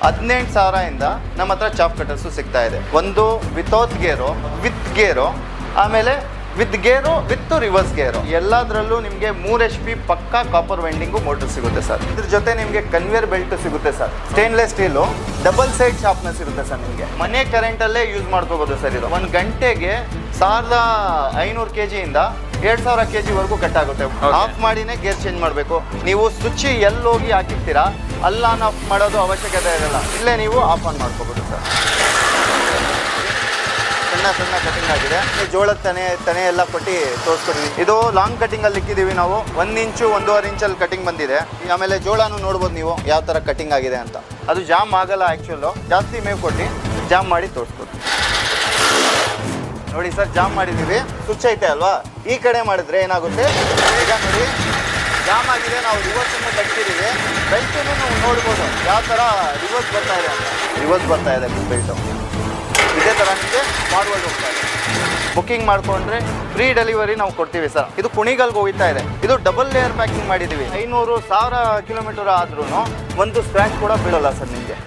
18,000 ಇಂದ ನಮ್ಮ ಹತ್ರ ಚಾಪ್ ಕಟರ್ಸು ಸಿಗ್ತಾ ಇದೆ. ಒಂದು ವಿತೌಟ್ ಗೇರು, ವಿತ್ ಗೇರು, ಆಮೇಲೆ ವಿತ್ ಗೇರು ವಿತ್ ರಿವರ್ಸ್ ಗೇರು. ಎಲ್ಲದರಲ್ಲೂ ನಿಮಗೆ 3 HP ಪಕ್ಕಾ ಕಾಪರ್ ವೈಂಡಿಂಗು ಮೋಟರ್ ಸಿಗುತ್ತೆ ಸರ್. ಇದ್ರ ಜೊತೆ ನಿಮಗೆ ಕನ್ವೇರ್ ಬೆಲ್ಟ್ ಸಿಗುತ್ತೆ sir. Stainless steel, double side sharpness ಇರುತ್ತೆ ಸರ್. ನಿಮಗೆ ಮನೆ ಕರೆಂಟಲ್ಲೇ ಯೂಸ್ ಮಾಡ್ಕೋಬೋದು ಸರ್. ಇದು 1 ಗಂಟೆಗೆ 1500 kg ಇಂದ 2000 kg ವರೆಗೂ ಕಟ್ ಆಗುತ್ತೆ. ಆಫ್ ಮಾಡಿನೇ ಗೇರ್ ಚೇಂಜ್ ಮಾಡಬೇಕು. ನೀವು ಸ್ವಿಚ್ ಎಲ್ಲಿ ಹೋಗಿ ಹಾಕಿರ್ತೀರಾ ಅಲ್ಲಿ ಆನ್ ಆಫ್ ಮಾಡೋದು ಅವಶ್ಯಕತೆ ಇರಲ್ಲ. ಇಲ್ಲೇ ನೀವು ಆಫ್ ಆನ್ ಮಾಡ್ಕೋಬೋದು ಸರ್. ಸಣ್ಣ ಕಟಿಂಗ್ ಆಗಿದೆ. ಜೋಳದ ತನೆ ಎಲ್ಲ ಕೊಟ್ಟು ತೋರಿಸ್ಕೊಡ್ತೀವಿ. ಇದು ಲಾಂಗ್ ಕಟಿಂಗ್ ಅಲ್ಲಿ ಇಕ್ಕಿದೀವಿ ನಾವು. 1 ಇಂಚು 1.5 ಇಂಚಲ್ಲಿ ಕಟಿಂಗ್ ಬಂದಿದೆ. ಆಮೇಲೆ ಜೋಳನೂ ನೋಡ್ಬೋದು ನೀವು ಯಾವ ಥರ ಕಟಿಂಗ್ ಆಗಿದೆ ಅಂತ. ಅದು ಜಾಮ್ ಆಗಲ್ಲ. ಆ್ಯಕ್ಚುಲು ಜಾಸ್ತಿ ಮೇವು ಕೊಟ್ಟು ಜಾಮ್ ಮಾಡಿ ತೋರಿಸ್ಕೊಡ್ತೀವಿ. ನೋಡಿ ಸರ್, ಜಾಮ್ ಮಾಡಿದ್ದೀವಿ. ಸ್ವಿಚ್ ಐತೆ ಅಲ್ವಾ, ಈ ಕಡೆ ಮಾಡಿದ್ರೆ ಏನಾಗುತ್ತೆ, ಈಗ ನೋಡಿ ಜಾಮ್ ಆಗಿದೆ. ನಾವು ರಿವರ್ಸನ್ನು ಕಟ್ತಿದ್ದೀವಿ. ಬೆಲ್ಟನ್ನು ನಾವು ನೋಡ್ಬೋದು ಯಾವ ಥರ ರಿವರ್ಸ್ ಬರ್ತಾ ಇದೆ ಅಂತ. ರಿವರ್ಸ್ ಬರ್ತಾ ಇದೆ ಬೆಲ್ಟು. ಇದೇ ಥರ ನಿಮಗೆ ಫಾರ್ವರ್ಡ್ ಹೋಗ್ತಾ ಇದೆ. ಬುಕ್ಕಿಂಗ್ ಮಾಡಿಕೊಂಡ್ರೆ ಫ್ರೀ ಡೆಲಿವರಿ ನಾವು ಕೊಡ್ತೀವಿ ಸರ್. ಇದು ಕುಣಿಗಲ್ಗೆ ಹೋಗ್ತಾ ಇದೆ. ಇದು ಡಬಲ್ ಲೇಯರ್ ಪ್ಯಾಕಿಂಗ್ ಮಾಡಿದ್ದೀವಿ. 500,000 ಕಿಲೋಮೀಟರ್ ಆದ್ರೂ ಒಂದು ಸ್ಕ್ರ್ಯಾಚ್ ಕೂಡ ಬೀಳಲ್ಲ ಸರ್ ನಿಮಗೆ.